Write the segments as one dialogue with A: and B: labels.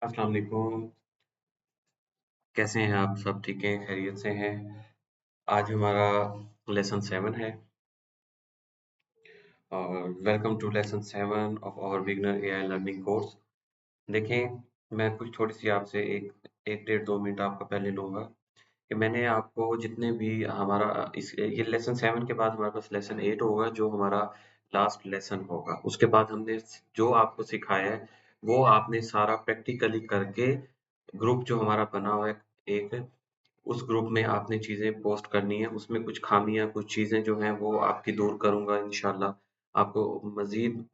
A: अस्सलाम वालेकुम। कैसे हैं आप? सब ठीक हैं, खैरियत से हैं? आज हमारा लेसन 7 है और welcome to lesson 7 of our beginner AI learning course. देखें, मैं कुछ थोड़ी-सी आपसे 1 डेढ़ 2 मिनट आपका पहले लूँगा कि मैंने आपको जितने भी हमारा इस ये लेसन 7 के बाद हमारे पास लेसन 8 होगा जो हमारा लास्ट लेसन होगा। उसके बाद हमने जो आपको सिखाया है, वो आपने सारा प्रैक्टिकली करके ग्रुप जो हमारा बना हुआ है एक उस ग्रुप में आपने चीज़ें पोस्ट करनी है, उसमें कुछ खामियाँ, कुछ चीज़ें जो हैं वो आपकी दूर करूँगा इंशाल्लाह। आपको मज़ीद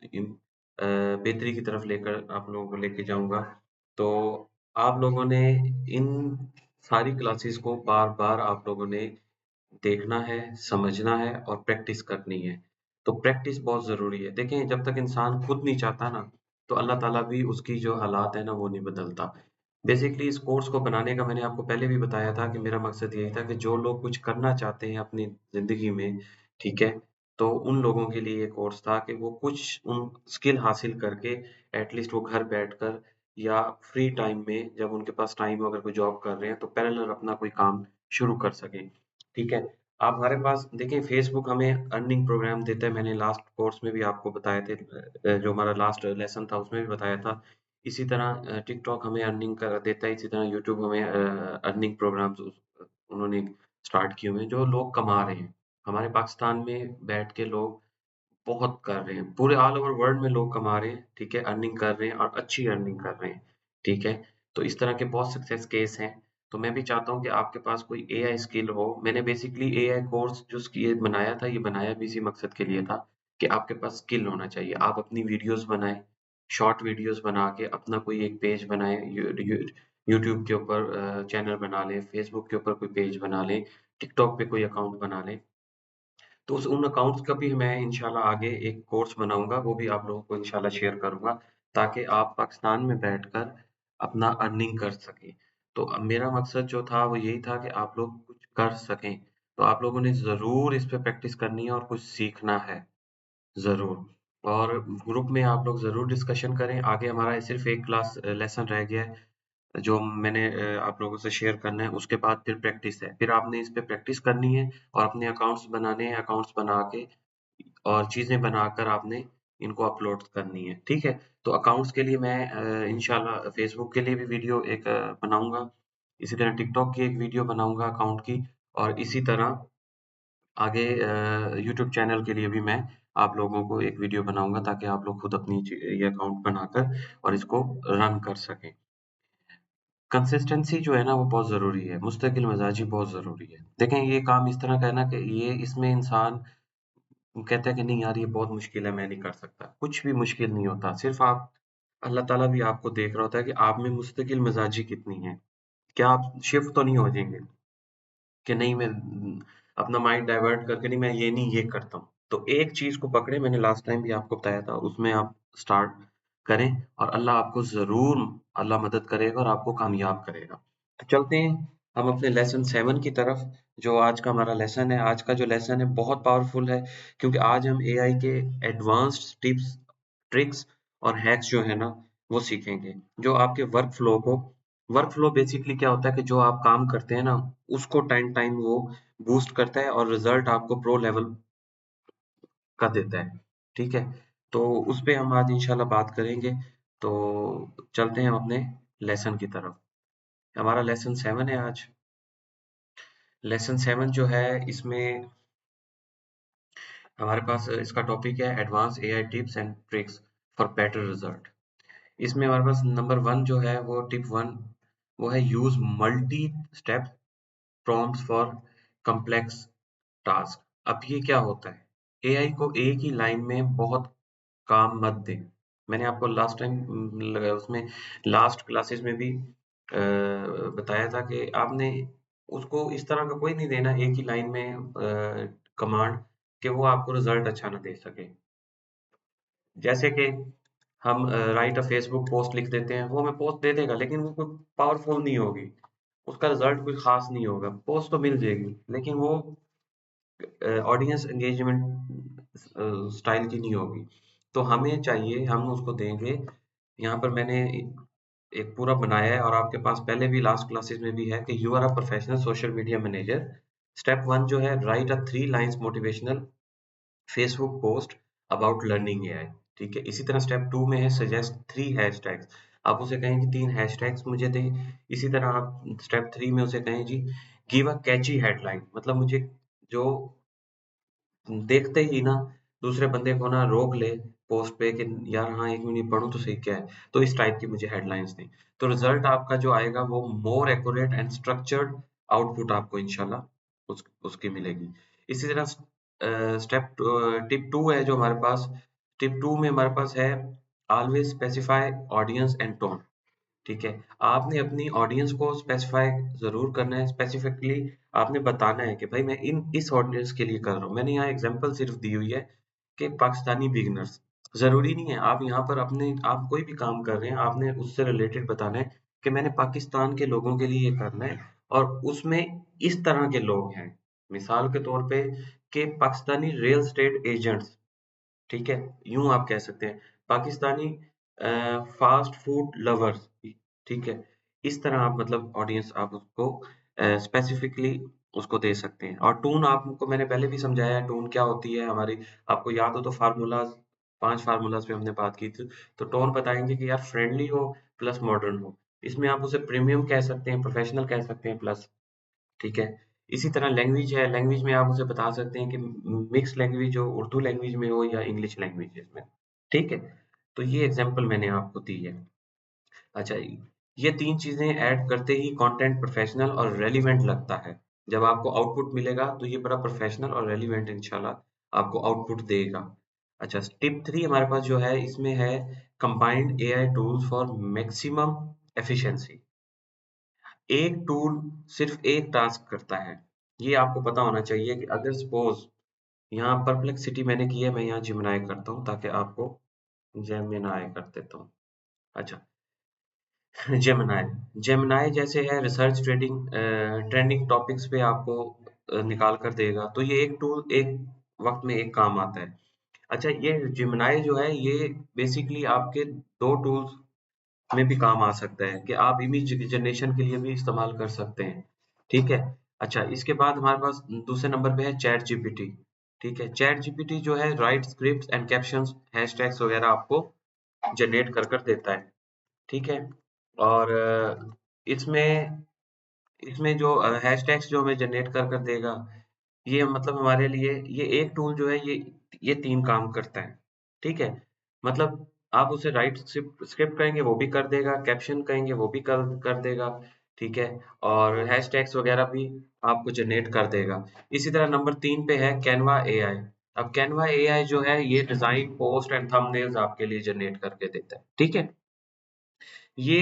A: बेहतरी की तरफ लेकर आप लोगों को लेके जाऊँगा। तो आप लोगों ने इन सारी क्लासेस को बार-बार आप लोगों ने देखना है, समझना है और प्रैक्टिस करनी है। तो प्रैक्टिस बहुत ज़रूरी है। देखें, जब तक इंसान खुद नहीं चाहता ना, तो अल्लाह ताला भी उसकी जो हालात है ना, वो नहीं बदलता। बेसिकली इस कोर्स को बनाने का मैंने आपको पहले भी बताया था कि मेरा मकसद यही था कि जो लोग कुछ करना चाहते हैं अपनी ज़िंदगी में, ठीक है? तो उन लोगों के लिए ये कोर्स था कि वो कुछ उन स्किल हासिल करके एट लीस्ट वो घर बैठकर या फ्री टाइम में जब उनके पास टाइम हो अगर कोई जॉब कर रहे हैं, तो पैरेलल अपना कोई काम शुरू कर सकें। ठीक है? आप हमारे पास देखिए फ़ेसबुक हमें अर्निंग प्रोग्राम देता है, मैंने लास्ट कोर्स में भी आपको बताए थे जो हमारा लास्ट लेसन था उसमें भी बताया था। इसी तरह टिकटॉक हमें अर्निंग कर देता है, इसी तरह यूट्यूब हमें अर्निंग प्रोग्राम्स उन्होंने स्टार्ट किए हुए हैं, जो लोग कमा रहे हैं। हमारे पाकिस्तान में बैठ के लोग बहुत कर रहे हैं। पूरे ऑल ओवर वर्ल्ड में लोग कमा रहे हैं, ठीक है? अर्निंग कर रहे हैं और अच्छी अर्निंग कर रहे हैं, ठीक है? तो इस तरह के बहुत सक्सेस केस हैं। तो मैं भी चाहता हूँ कि आपके पास कोई एआई स्किल हो। मैंने बेसिकली एआई कोर्स जो ये बनाया था, ये बनाया भी इसी मकसद के लिए था कि आपके पास स्किल होना चाहिए। आप अपनी वीडियोज़ बनाएँ, शॉर्ट वीडियोज़ बना के अपना कोई एक पेज बनाएँ, यूट्यूब के ऊपर चैनल बना लें, फेसबुक के ऊपर कोई पेज बना लें, टिकटॉक पे कोई अकाउंट बना लें। तो उन अकाउंट्स का भी मैं इंशाल्लाह आगे एक कोर्स बनाऊँगा, वो भी आप लोगों को इंशाल्लाह शेयर करूँगा, ताकि आप पाकिस्तान में बैठकर अपना अर्निंग कर सकें। तो मेरा मकसद जो था वो यही था कि आप लोग कुछ कर सकें। तो आप लोगों ने ज़रूर इस पे प्रैक्टिस करनी है और कुछ सीखना है, ज़रूर। और ग्रुप में आप लोग ज़रूर डिस्कशन करें, आगे हमारा सिर्फ़ 1 क्लास लेसन रह गया है। जो मैंने आप लोगों से शेयर करना है, उसके बाद फिर प्रैक्टिस है। फिर आपने इस पे प्रैक्टिस करनी है और अपने अकाउंट्स बनाने हैं, अकाउंट्स बना के और चीज़ें बनाकर आपने इनको अपलोड करनी है, ठीक है? तो अकाउंट्स के लिए मैं इंशाल्लाह फ़ेसबुक के लिए भी वीडियो एक बनाऊँगा, इसी तरह टिकटॉक की एक वीडियो बनाऊँगा अकाउंट की और इसी तरह आगे यूट्यूब चैनल के लिए भी मैं आप लोगों को एक वीडियो बनाऊँगा ताकि आप लोग खुद अपनी ये अकाउंट बनाकर और इसको रन कर सकें। कंसिस्टेंसी जो है ना वो बहुत ज़रूरी है, मुस्तकिल मिज़ाजी बहुत ज़रूरी है। देखें ये काम इस तरह का है ना कि ये इसमें इंसान कहता है कि नहीं यार ये बहुत मुश्किल है, मैं नहीं कर सकता। कुछ भी मुश्किल नहीं होता, सिर्फ़ आप अल्लाह ताला भी आपको देख रहा होता है कि आप में मुस्तकिल मिज़ाजी कितनी है। क्या आप शिफ्ट तो नहीं हो जाएँगे कि नहीं मैं अपना माइंड डाइवर्ट करके नहीं मैं ये नहीं ये करता हूँ। तो एक चीज़ को पकड़े मैंने लास्ट टाइम भी आपको बताया था, उसमें आप स्टार्ट करें और अल्लाह आपको ज़रूर अल्लाह मदद करेगा और आपको कामयाब करेगा। तो चलते हैं हम अपने लेसन 7 की तरफ, जो आज का हमारा लेसन है। आज का जो लेसन है बहुत पावरफुल है क्योंकि आज हम एआई के एडवांस्ड टिप्स, ट्रिक्स और हैक्स जो है ना, वो सीखेंगे। जो आपके वर्क फ्लो बेसिकली क्या होता है कि जो आप काम करते हैं ना, उसको टाइम टाइम वो बूस्ट करता है और रिज़ल्ट आपको प्रो लेवल का देता है, ठीक है? तो उस पे हम आज इंशाल्लाह बात करेंगे। तो चलते हैं हम अपने लेसन की तरफ। हमारा लेसन 7 है आज। लेसन 7 जो है इसमें हमारे पास इसका टॉपिक है advance AI tips and tricks for better result. इसमें हमारे पास नंबर 1 जो है वो टिप 1 वो है use multi step prompts for complex task. अब ये क्या होता है? एआई को एक ही लाइन में बहुत काम मत दें। मैंने आपको लास्ट टाइम उसमें लास्ट क्लासेस में भी बताया था कि आपने उसको इस तरह का कोई नहीं देना एक ही लाइन में कमांड कि वो आपको रिजल्ट अच्छा ना दे सके। जैसे कि हम राइट अ फेसबुक पोस्ट लिख देते हैं, वो हमें पोस्ट दे देगा लेकिन वो कोई पावरफुल नहीं होगी। उसका रिजल्ट कोई खास नहीं होगा। पोस्ट तो मिल जाएगी लेकिन वो ऑडियंस एंगेजमेंट स्टाइल की नहीं होगी। तो हमें चाहिए हम उसको देंगे यहाँ पर मैंने एक पूरा बनाया है और आपके पास पहले भी लास्ट क्लासेस में भी है कि you are a professional social media manager. Step 1 जो है, write a 3 lines motivational Facebook post about learning AI. ठीक है, इसी तरह स्टेप 2 में है, सजेस्ट 3 हैशटैग्स। आप उसे कहें कि 3 हैशटैग्स मुझे दें। इसी तरह आप स्टेप 3 में उसे कहें जी, गिव अ कैची हेडलाइन, मतलब मुझे जो देखते ही ना दूसरे बंदे को ना रोक ले पोस्ट पे कि यार हाँ, 1 मिनट पढूँ तो सही क्या है? तो इस टाइप की मुझे हेडलाइंस दी। तो रिजल्ट आपका जो आएगा वो more accurate and structured output आपको इंशाल्लाह उसकी मिलेगी। इसी तरह टिप 2 है जो हमारे पास, टिप 2 में हमारे पास है, always specify audience and tone. ठीक है, आपने अपनी ऑडियंस को स्पेसिफाई ज़रूर करना है। स्पेसिफिकली आपने बताना है कि भाई मैं इस ऑडियंस के लिए कर रहा हूँ। मैंने यहाँ एग्जांपल सिर्फ दी हुई है कि पाकिस्तानी बिगिनर्स। ज़रूरी नहीं है आप यहाँ पर आप कोई भी काम कर रहे हैं, आपने उससे रिलेटेड बताना है कि मैंने पाकिस्तान के लोगों के लिए ये करना है और उसमें इस तरह के लोग हैं। मिसाल के तौर पे कि पाकिस्तानी रियल एस्टेट एजेंट्स, ठीक है? यूँ आप कह सकते हैं, पाकिस्तानी फ़ास्ट फूड लवर्स, ठीक है? इस तरह आप मतलब ऑडियंस आप उसको स्पेसिफिकली उसको दे सकते हैं। और टोन आपको मैंने पहले भी समझाया है, टोन क्या होती है हमारी, आपको याद हो तो फ़ॉर्मूलाज़, 5 फ़ॉर्मूलाज़ पे हमने बात की थी। तो टोन बताएँगे कि यार फ्रेंडली हो प्लस मॉडर्न हो। इसमें आप उसे प्रीमियम कह सकते हैं, प्रोफ़ेशनल कह सकते हैं प्लस, ठीक है? इसी तरह लैंग्वेज है, लैंग्वेज में आप उसे बता सकते हैं कि मिक्स लैंग्वेज हो, उर्दू लैंग्वेज में हो या इंग्लिश लैंग्वेजेज़ में, ठीक है? तो ये एग्ज़ाम्पल मैंने आपको दी है। अच्छा, ये 3 चीज़ें ऐड करते ही कंटेंट प्रोफ़ेशनल और रेलेवेंट लगता है। जब आपको आउटपुट मिलेगा तो ये बड़ा प्रोफ़ेशनल और रेलेवेंट इंशाल्लाह आपको आउटपुट देगा। अच्छा, टिप 3 हमारे पास जो है इसमें है, combined AI tools for maximum efficiency. एक टूल सिर्फ एक टास्क करता है। ये आपको पता होना चाहिए कि अगर सपोज़ यहाँ परप्लेक्सिटी मैंने की है, मैं यहाँ जेमिनी करता हूँ ताकि आपको जेमिनी कर देता हूँ। अच्छा, जेमिनी जैसे है रिसर्च ट्रेंडिंग टॉपिक्स पे आपको निकाल कर देगा। तो ये एक टूल एक वक़्त में एक काम आता है। अच्छा, ये जेमिनी जो है ये बेसिकली आपके 2 टूल्स में भी काम आ सकता है कि आप इमेज जनरेशन के लिए भी इस्तेमाल कर सकते हैं, ठीक है? अच्छा, इसके बाद हमारे पास दूसरे नंबर पे है चैट जीपीटी, ठीक है? चैट जीपीटी जो है right scripts and captions, hashtags वगैरह आपको जनरेट कर कर देता है, ठीक है? और इसमें इसमें जो हैशटैग्स जो हमें जनरेट कर कर देगा, ये मतलब हमारे लिए ये एक टूल जो है ये 3 काम करता है, ठीक है? मतलब आप उसे राइट स्क्रिप्ट कहेंगे वो भी कर देगा, कैप्शन कहेंगे वो भी कर कर देगा, ठीक है? और हैशटैग्स वगैरह भी आपको जनरेट कर देगा। इसी तरह नंबर 3 पे है कैनवा एआई। अब कैनवा एआई जो है ये डिज़ाइन, पोस्ट एंड थंबनेल्स आपके लिए जनरेट करके देता है, ठीक है? ये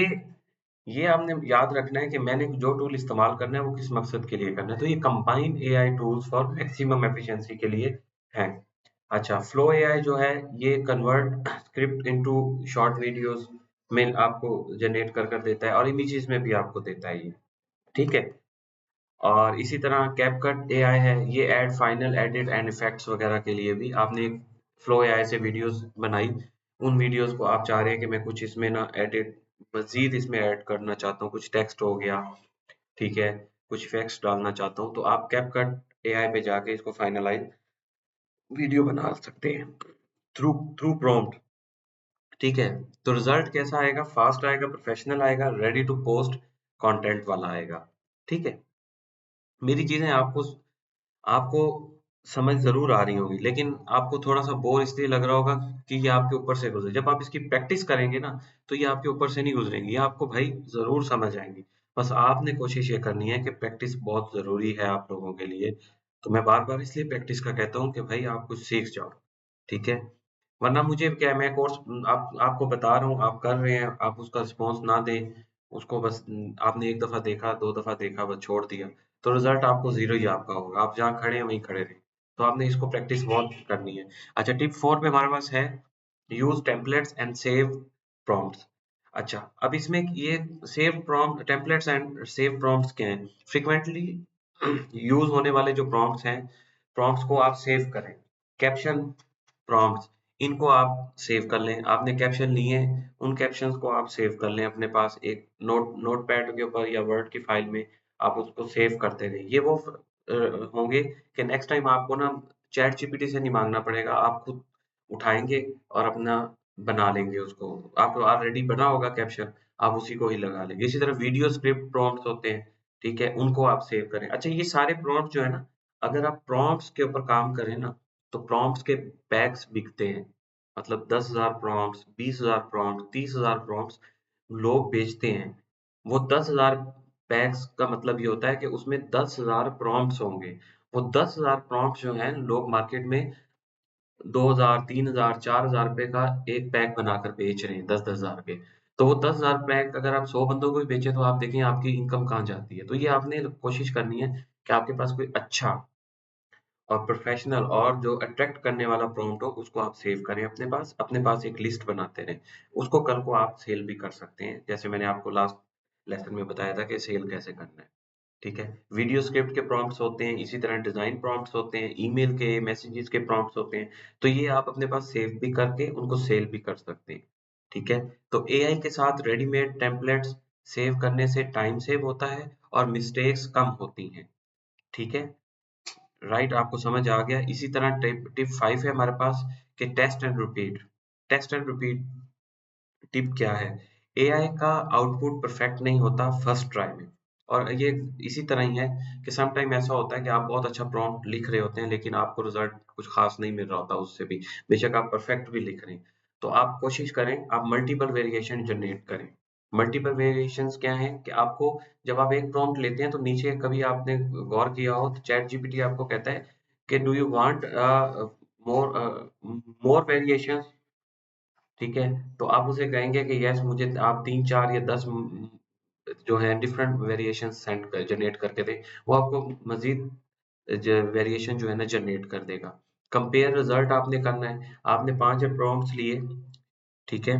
A: ये आपने याद रखना है कि मैंने जो टूल इस्तेमाल करना है वो किस मकसद के लिए करना है। तो ये combine AI tools for maximum efficiency के लिए है। अच्छा, फ्लो एआई जो है ये convert script into short videos में आपको जनरेट कर कर देता है और इमेजेस में भी आपको देता है ये, ठीक है? और इसी तरह कैपकट एआई है, ये add final edit and effects वगैरह के लिए भी आपने एक फ्लो एआई से वीडियोस बनाई, उन वीडियोस को आप चाह रहे हैं कि मैं कुछ इसमें ना एडिट मजीद इसमें ऐड करना चाहता हूँ, कुछ टेक्स्ट हो गया, ठीक है, कुछ इफेक्ट्स डालना चाहता हूँ, तो आप कैपकट एआई पे जाके इसको फाइनलाइज वीडियो बना सकते हैं थ्रू थ्रू प्रॉम्प्ट, ठीक है? तो रिजल्ट कैसा आएगा? फास्ट आएगा, प्रोफेशनल आएगा, रेडी टू पोस्ट कंटेंट वाला आएगा, ठीक है? मेरी चीजें आपको आपको समझ ज़रूर आ रही होगी, लेकिन आपको थोड़ा-सा बोर इसलिए लग रहा होगा कि ये आपके ऊपर से गुज़रे। जब आप इसकी प्रैक्टिस करेंगे ना, तो ये आपके ऊपर से नहीं गुज़रेंगी, ये आपको भाई ज़रूर समझ आएँगी। बस आपने कोशिश ये करनी है कि प्रैक्टिस बहुत ज़रूरी है आप लोगों के लिए। तो मैं बार-बार इसलिए प्रैक्टिस का कहता हूँ कि भाई आप कुछ सीख जाओ, ठीक है? वरना मुझे क्या है, मैं कोर्स आपको बता रहा हूँ, आप कर रहे हैं, आप उसका रिस्पॉन्स ना दें, उसको बस आपने 1 दफ़ा देखा, 2 दफ़ा देखा, बस छोड़ दिया, तो रिज़ल्ट आपको ज़ीरो ही आपका होगा। आप जहाँ खड़े हैं, वहीं खड़े रहें। तो आपने इसको प्रैक्टिस बहुत करनी है। अच्छा, टिप 4 पे हमारे पास है, use templates and save prompts. अच्छा, अब इसमें ये save prompt templates and save prompts क्या हैं? फ्रीक्वेंटली यूज़ होने वाले जो प्रॉम्प्ट्स हैं, प्रॉम्प्ट्स को आप सेव करें। कैप्शन प्रॉम्प्ट्स, इनको आप सेव कर लें। आपने कैप्शन लिए, उन कैप्शंस को आप सेव कर लें अपने पास एक नोटपैड के ऊपर या वर्ड की फाइल में, आप उसको सेव करते रहें। ये वो होंगे कि नेक्स्ट टाइम आपको ना चैट जीपीटी से नहीं मांगना पड़ेगा, आप खुद उठाएंगे और अपना बना लेंगे उसको। आपको ऑलरेडी बना होगा कैप्शन, आप उसी को ही लगा लेंगे। इसी तरह वीडियो स्क्रिप्ट प्रॉम्प्ट्स होते हैं, ठीक है, उनको आप सेव करें। अच्छा, ये सारे प्रॉम्प्ट जो है ना, अगर आप प्रॉम्प्ट्स के ऊपर काम करें ना, तो प्रॉम्प्ट्स के पैक्स बिकते हैं। मतलब 10,000 प्रॉम्प्ट्स, 20,000 प्रॉम्प्ट्स, 30,000 प्रॉम्प्ट्स लोग बेचते हैं। वो 10,000 पैक्स का मतलब ये होता है कि उसमें 10,000 प्रॉम्प्ट्स होंगे। वो 10,000 प्रॉम्प्ट्स जो हैं लोग मार्केट में 2,000, 3,000, 4,000 रुपए का एक पैक बनाकर बेच रहे हैं, 10-10,000 के। तो वो 10,000 पैक अगर आप 100 बंदों को भी बेचे, तो आप देखें आपकी इनकम कहाँ जाती है। तो ये आपने कोशिश करनी है कि आपके पास कोई अच्छा और प्रोफेशनल और जो अट्रैक्ट करने वाला प्रॉम्प्ट हो, उसको आप सेव करें अपने पास एक लिस्ट बनाते रहें। उसको कल को आप सेल भी कर सकते हैं, जैसे मैंने आपको लास्ट लेसन में बताया था कि सेल कैसे करना है। ठीक है, वीडियो स्क्रिप्ट के प्रॉम्प्ट्स होते हैं, इसी तरह डिजाइन प्रॉम्प्ट्स होते हैं, ईमेल के मैसेजेस के प्रॉम्प्ट्स होते हैं। तो ये आप अपने पास सेव भी करके उनको सेल भी कर सकते हैं। ठीक है, तो एआई के साथ रेडीमेड टेम्पलेट्स सेव करने से टाइम सेव होता है और मिस्टेक्स कम होती हैं। ठीक है, राइट, आपको समझ आ गया। इसी तरह टिप टिप 5 है हमारे पास कि test and repeat. Test and repeat tip क्या है? एआई का आउटपुट परफेक्ट नहीं होता फर्स्ट ट्राई में। और ये इसी तरह ही है कि सम टाइम ऐसा होता है कि आप बहुत अच्छा प्रॉम्प्ट लिख रहे होते हैं, लेकिन आपको रिजल्ट कुछ खास नहीं मिल रहा होता उससे भी, बेशक आप परफेक्ट भी लिख रहे हैं। तो आप कोशिश करें, आप मल्टीपल वेरिएशन जनरेट करें। मल्टीपल वेरिएशंस क्या है कि आपको, जब आप एक प्रॉम्प्ट लेते हैं तो नीचे कभी आपने गौर किया हो तो चैट जीपीटी आपको कहता है कि do you want more more variations. ठीक है, तो आप उसे कहेंगे कि यस, मुझे आप 3, 4 या 10 जो है डिफरेंट वेरिएशन सेंड कर जनरेट करके दें। वो आपको मजीद वेरिएशन जो है ना जनरेट कर देगा। कंपेयर रिजल्ट आपने करना है। आपने 5 प्रॉम्प्ट्स लिए, ठीक है,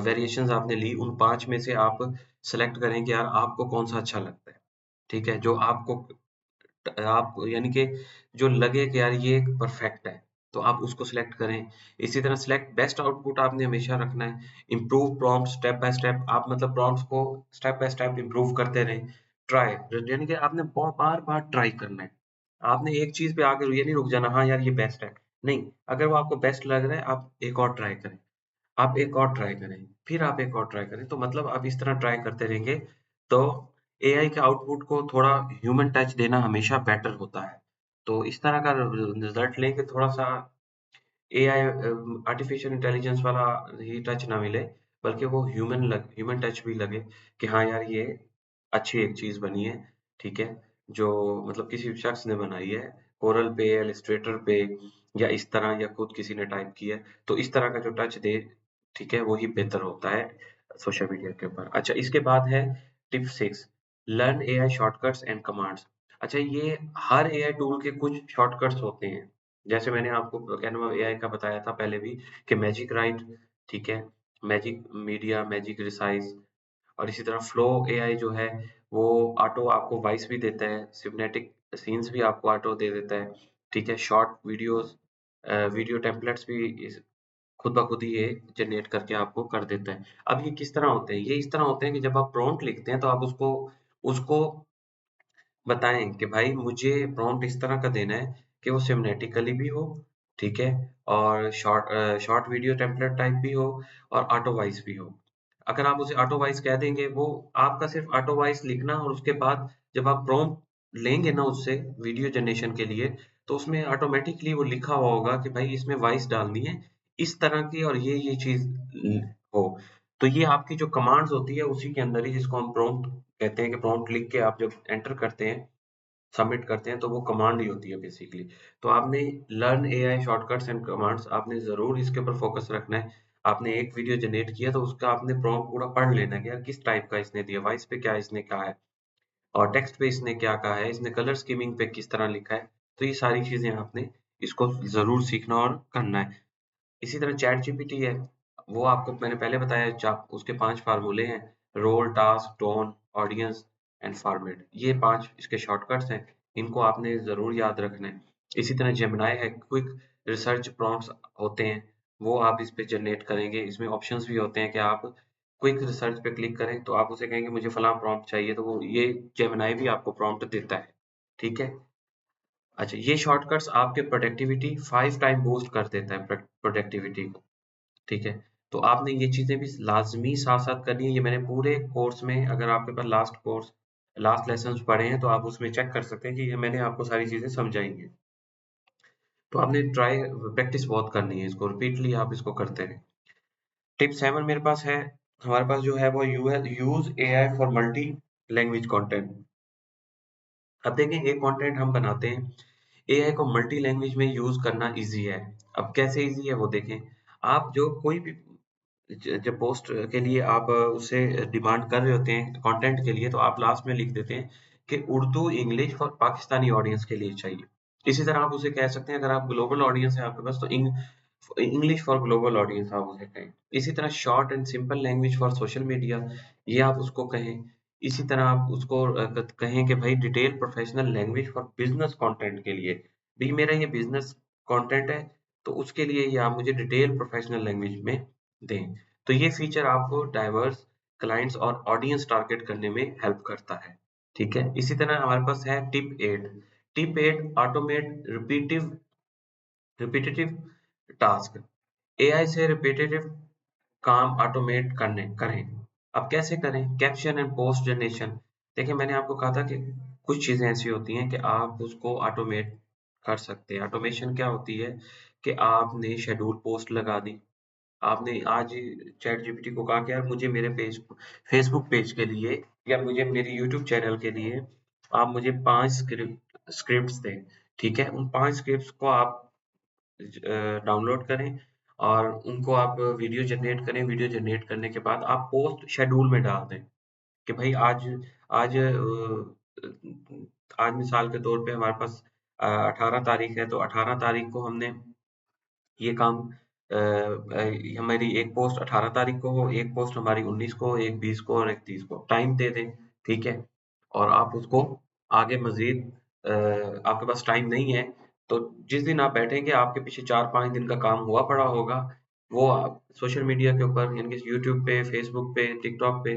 A: वेरिएशंस आपने ली, उन 5 में से आप सेलेक्ट करें कि यार आपको कौन सा अच्छा लगता है। ठीक है, जो आपको आप यानी कि जो लगे कि यार ये परफेक्ट है, तो आप उसको सिलेक्ट करें। इसी तरह सिलेक्ट बेस्ट आउटपुट आपने हमेशा रखना है। Improve prompt step by step, आप मतलब प्रॉम्प्ट्स को स्टेप बाय स्टेप इम्प्रूव करते रहें। ट्राई, यानी कि आपने बार बार ट्राई करना है। आपने एक चीज पे आके ये नहीं रुक जाना, हाँ यार ये बेस्ट है, नहीं। अगर वो आपको बेस्ट लग रहा है, आप एक और ट्राई करें, आप एक और ट्राई करें, फिर आप एक और ट्राई करें। तो मतलब आप इस तरह ट्राई करते रहेंगे, तो एआई के आउटपुट को थोड़ा ह्यूमन टच देना हमेशा बेटर होता है। तो इस तरह का रिजल्ट लेके थोड़ा सा एआई आर्टिफिशियल इंटेलिजेंस वाला ही टच ना मिले, बल्कि वो ह्यूमन टच भी लगे कि हाँ यार ये अच्छी एक चीज बनी है। ठीक है, जो मतलब किसी शख्स ने बनाई है, कोरल पे, इलस्ट्रेटर पे, या इस तरह, या खुद किसी ने टाइप किया है, तो इस तरह का जो टच दे, ठीक है, वो ही बेहतर होता है सोशल मीडिया के ऊपर। अच्छा, इसके बाद है tip 6, learn AI shortcuts and commands. अच्छा, ये हर एआई टूल के कुछ शॉर्टकट्स होते हैं। जैसे मैंने आपको कैनवा एआई का बताया था पहले भी कि मैजिक राइट, ठीक है, मैजिक मीडिया, मैजिक रिसाइज, और इसी तरह फ्लो एआई जो है वो ऑटो आपको वॉइस भी देता है, सिनेमैटिक सीन्स भी आपको ऑटो दे देता है। ठीक है, शॉर्ट वीडियोस, वीडियो टेम्पलेट्स भी खुद ब खुद ही ये जनरेट करके आपको कर देता है। अब ये किस तरह होते हैं? ये इस तरह होते हैं कि जब आप प्रॉम्प्ट लिखते हैं तो आप उसको उसको बताएं कि भाई मुझे प्रॉम्प्ट इस तरह का देना है कि वो सिनेमैटिकली भी हो, ठीक है, और शॉर्ट वीडियो टेम्पलेट टाइप भी हो, और ऑटो वॉइस भी हो। अगर आप उसे ऑटो वॉइस कह देंगे, वो आपका सिर्फ ऑटो वॉइस लिखना, और उसके बाद जब आप प्रॉम्प्ट लेंगे ना उससे वीडियो जनरेशन के लिए, तो उसमें ऑटोमेटिकली वो लिखा हुआ होगा कि भाई इसमें वॉइस डालनी है इस तरह की, और ये चीज हो। तो ये आपकी जो कमांड्स होती है उसी के अंदर ही, जिसको हम प्रॉम्प्ट कहते हैं, कि प्रॉम्प्ट लिख के आप जब एंटर करते हैं, सबमिट करते हैं, तो वो कमांड ही होती है बेसिकली। तो आपने learn AI shortcuts and commands, आपने जरूर इसके ऊपर फोकस रखना है। आपने एक वीडियो जनरेट किया तो उसका आपने प्रॉम्प्ट पूरा पढ़ लेना है कि यार किस टाइप का इसने दिया, वॉइस पे क्या इसने कहा है, और टेक्स्ट पे इसने क्या कहा है, इसने कलर स्कीमिंग पे किस तरह लिखा है। तो ये सारी चीजें आपने इसको जरूर सीखना और करना है। इसी तरह चैट जीपीटी है, वो आपको मैंने पहले बताया, उसके 5 फार्मूले हैं, role, task, tone, audience and format. ये 5 इसके शॉर्टकट्स हैं, इनको आपने जरूर याद रखना है। इसी तरह जेमिनाई है, क्विक रिसर्च प्रॉम्प्ट्स होते हैं, वो आप इस पे जनरेट करेंगे। इसमें ऑप्शंस भी होते हैं कि आप क्विक रिसर्च पे क्लिक करें तो आप उसे कहेंगे मुझे फलां प्रॉम्प्ट चाहिए तो वो ये जेमिनी भी आपको प्रॉम्प्ट देता है। ठीक है। अच्छा, ये शॉर्टकट्स आपके प्रोडक्टिविटी 5 टाइम बूस्ट कर देता है प्रोडक्टिविटी को। ठीक है। तो आपने ये चीजें भी लाजमी साथ साथ करनी है। ये मैंने पूरे कोर्स में, अगर आपके पास लास्ट लेसन पढ़े हैं तो आप उसमें चेक कर सकते हैं कि ये मैंने आपको सारी चीजें समझाई हैं। तो आपने प्रैक्टिस बहुत करनी है, इसको रिपीटली आप इसको करते रहें। टिप 7 मेरे पास है, हमारे पास जो है वो use AI for multi language content. अब देखें, एक कंटेंट हम बनाते हैं, एआई को मल्टी लैंग्वेज में यूज करना इजी है। अब कैसे इजी है वो देखें। आप जो कोई भी जब पोस्ट के लिए आप उससे डिमांड कर रहे होते हैं कंटेंट के लिए, तो आप लास्ट में लिख देते हैं कि Urdu English for Pakistani audience के लिए चाहिए। इसी तरह आप उसे कह सकते हैं, अगर आप ग्लोबल ऑडियंस है आपके पास तो इंग्लिश फॉर ग्लोबल ऑडियंस आप उसे कहें। इसी तरह short and simple language for social media, ये आप उसको कहें। इसी तरह आप उसको कहें कि भाई detail professional language for business content के लिए, भी मेरा ये बिजनेस कंटेंट है तो उसके लिए ये आप मुझे डिटेल प्रोफेशनल लैंग्वेज में दें। तो ये फीचर आपको डाइवर्स क्लाइंट्स और ऑडियंस टारगेट करने में हेल्प करता है। ठीक है। इसी तरह हमारे पास है tip 8। Tip 8, automate repetitive task. AI से रिपीटेटिव काम ऑटोमेट करने करें। अब कैसे करें? Caption and post generation. देखिए, मैंने आपको कहा था कि कुछ चीजें ऐसी होती हैं कि आप उसको ऑटोमेट कर सकते हैं। ऑटोमेशन क्या होती है कि आपने शेड्यूल पोस्ट लगा दी। आपने आज चैट जीपीटी को कहा कि यार मुझे मेरे पेज फेसबुक पेज के लिए या मुझे मेरे यूट्यूब चैनल के लिए आप मुझे 5 स्क्रिप्ट्स दें। ठीक है। उन 5 स्क्रिप्ट्स को आप डाउनलोड करें और उनको आप वीडियो जनरेट करें। वीडियो जनरेट करने के बाद आप पोस्ट शेड्यूल में डाल दें कि भाई आज आज आज मिसाल के तौर पे हमारे पास 18 तारीख है, तो 18 तारीख को हमने ये काम हमारी एक पोस्ट 18 तारीख को हो, एक पोस्ट हमारी 19 को, एक 20 को और एक 30 को टाइम दे दें। ठीक है। और आप उसको आगे मजीद आपके पास टाइम नहीं है तो जिस दिन आप बैठेंगे आपके पीछे 4-5 दिन का काम हुआ पड़ा होगा, वो आप सोशल मीडिया के ऊपर यानी कि यूट्यूब पे, फेसबुक पे, टिकटॉक पे,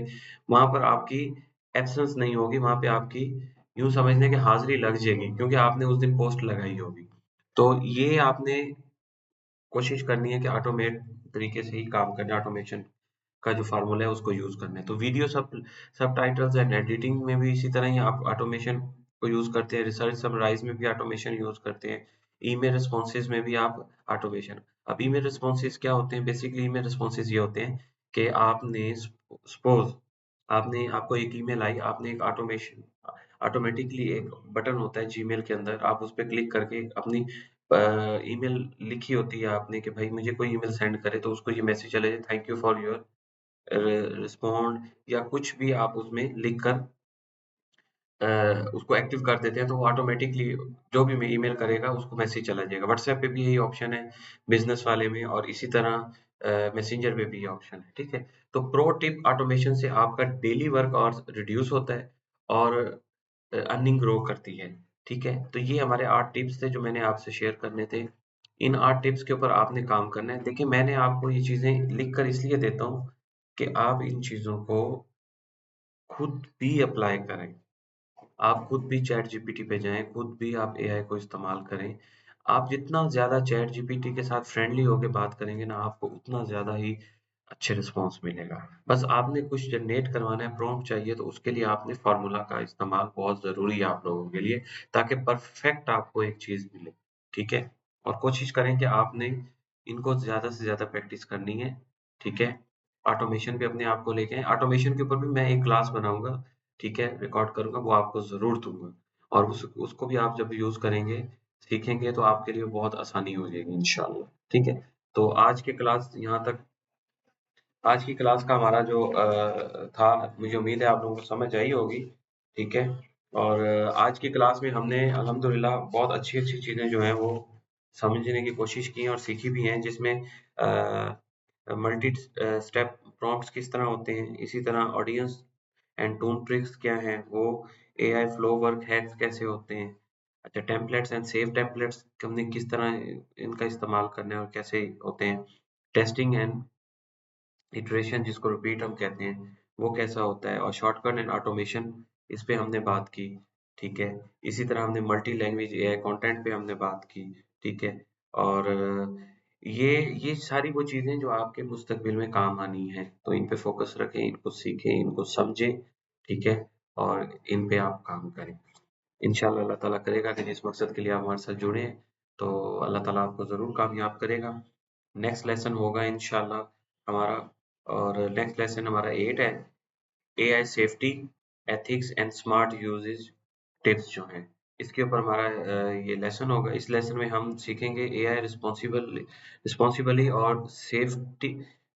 A: वहां पर आपकी एब्सेंस नहीं होगी। वहां पे आपकी यूं समझने की हाजिरी लग जाएगी क्योंकि आपने उस दिन पोस्ट लगाई होगी। तो ये आपने कोशिश करनी है कि ऑटोमेट तरीके से ही काम करना है। ऑटोमेशन का जो फार्मूला है उसको यूज करना है। तो वीडियो सब टाइटल्स एंड एडिटिंग में भी इसी तरह ही आप ऑटोमेशन को यूज करते हैं। रिसर्च समराइज में भी ऑटोमेशन यूज करते हैं। ईमेल रिस्पॉन्सेज में भी आप ऑटोमेशन। अब ईमेल रिस्पॉन्सेज क्या होते हैं? बेसिकली ईमेल रिस्पॉन्सेज ये होते हैं कि आपने सपोज आपने आपको एक ईमेल आई, आपने एक ऑटोमेशन ऑटोमेटिकली एक बटन होता है जीमेल के अंदर, आप उस पे क्लिक करके अपनी ईमेल लिखी होती है आपने कि भाई मुझे कोई ईमेल सेंड करे तो उसको ये मैसेज चले जाए, thank you for your respond, या कुछ भी आप उसमें लिख कर अ, उसको एक्टिव कर देते हैं तो वो ऑटोमेटिकली जो भी ईमेल करेगा उसको मैसेज चला जाएगा। व्हाट्सएप पे भी यही ऑप्शन है बिजनेस वाले में, और इसी तरह मैसेंजर पे भी ये ऑप्शन है। ठीक है। तो प्रो टिप, ऑटोमेशन से आपका डेली वर्क और रिड्यूस होता है और अर्निंग ग्रो करती है। ठीक है। तो ये हमारे 8 टिप्स थे जो मैंने आपसे शेयर करने थे। इन 8 टिप्स के ऊपर आपने काम करना है। देखिए, मैंने आपको ये चीजें लिख कर इसलिए देता हूँ कि आप इन चीजों को खुद भी अप्लाई करें। आप खुद भी चैट जीपीटी पे जाएँ, खुद भी आप एआई को इस्तेमाल करें। आप जितना ज़्यादा चैट जीपीटी के साथ फ्रेंडली होके बात करेंगे ना, आपको उतना ज़्यादा ही अच्छे रिस्पॉन्स मिलेगा। बस आपने कुछ जनरेट करवाना है, प्रॉम्प्ट चाहिए तो उसके लिए आपने फ़ॉर्मूला का इस्तेमाल बहुत ज़रूरी है आप लोगों के लिए, ताकि परफेक्ट आपको एक चीज़ मिले। ठीक है? और कोशिश करें कि आपने इनको ज़्यादा से ज़्यादा प्रैक्टिस करनी है। ठीक है? ऑटोमेशन पे अपने आप को लेके आएँ। ऑटोमेशन के ऊपर भी मैं एक क्लास बनाऊँगा। ठीक है? रिकॉर्ड करूँगा, वो आपको ज़रूर दूँगा, और उसको भी आप जब यूज़ करेंगे, सीखेंगे तो आपके लिए बहुत आसानी हो जाएगी इंशाअल्लाह। ठीक है? तो आज की क्लास का हमारा जो था, मुझे उम्मीद है आप लोगों को समझ आई होगी। ठीक है? और आज की क्लास में हमने अल्हम्दुलिल्लाह बहुत अच्छी-अच्छी चीज़ें जो हैं वो समझने की कोशिश की हैं और सीखी भी हैं, जिसमें मल्टी स्टेप प्रॉम्प्ट्स किस तरह होते हैं, इसी तरह ऑडियंस एंड टून ट्रिक्स क्या हैं, वो एआई फ्लो वर्क हैक्स कैसे होते हैं। अच्छा, टेम्पलेट्स एंड सेव टेम्पलेट्स हमने किस तरह इनका इस्तेमाल करना है और कैसे होते हैं। टेस्टिंग एंड इटरेशन जिसको रिपीट हम कहते हैं, वो कैसा होता है, और शॉर्टकट एंड ऑटोमेशन, इस पे हमने बात की। ठीक है, इसी तरह हमने मल्टी लैंग्वेज एआई कंटेंट पे हमने बात की। ठीक है, और ये सारी वो चीजें जो आपके मुस्तकबिल में काम आनी है, तो इन पे फोकस रखें, इनको सीखें, इनको समझें। ठीक है, और इन पे आप काम करें। इंशाल्लाह अल्लाह ताला करेगा कि जिस मकसद के लिए आप हमारे साथ जुड़े हैं, तो अल्लाह ताला आपको ज़रूर कामयाब करेगा। नेक्स्ट लेसन होगा इंशाल्लाह हमारा, और नेक्स्ट लेसन हमारा 8 है, AI safety, ethics and smart usage tips जो हैं, इसके ऊपर हमारा ये लेसन होगा। इस लेसन में हम सीखेंगे एआई रिस्पॉन्सिबली और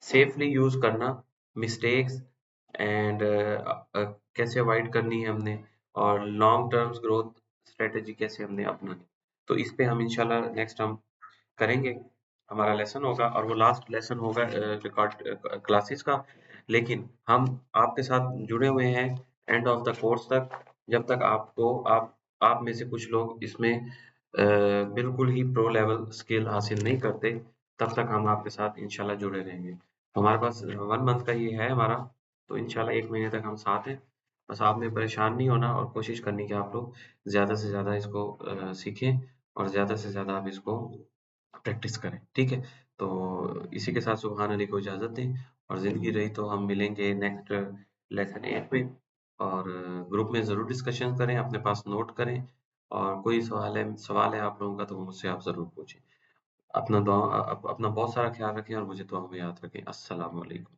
A: सेफली यूज करना, मिस्टेक्स एंड कैसे अवॉइड करनी है हमने, और लॉन्ग टर्म्स ग्रोथ स्ट्रेटेजी कैसे हमने अपनानी। तो इस पे हम इंशाल्लाह नेक्स्ट हम करेंगे, हमारा लेसन होगा, और वो लास्ट लेसन होगा रिकॉर्ड क्लासेस का। लेकिन हम आपके साथ जुड़े हुए हैं एंड ऑफ द कोर्स तक, जब तक आपको आप में से कुछ लोग इसमें बिल्कुल ही प्रो लेवल स्किल हासिल नहीं करते, तब तक हम आपके साथ इंशाल्लाह जुड़े रहेंगे। हमारे पास 1 मंथ का ये है हमारा, तो इंशाल्लाह 1 महीने तक हम साथ हैं। बस आपने परेशान नहीं होना, और कोशिश करनी कि आप लोग ज़्यादा से ज़्यादा इसको सीखें, और ज़्यादा से ज़्यादा आप इसको प्रैक्टिस करें। ठीक है? तो इसी के साथ सुभान अली को इजाज़त दें, और ज़िंदगी रही तो हम मिलेंगे नेक्स्ट लेसन 8 में, और ग्रुप में ज़रूर डिस्कशन करें, अपने पास नोट करें, और कोई सवाल है आप लोगों का, तो वो मुझसे आप ज़रूर पूछें। अपना बहुत सारा ख्याल रखें, और मुझे दुआ में याद रखें। अस्सलाम वालेकुम।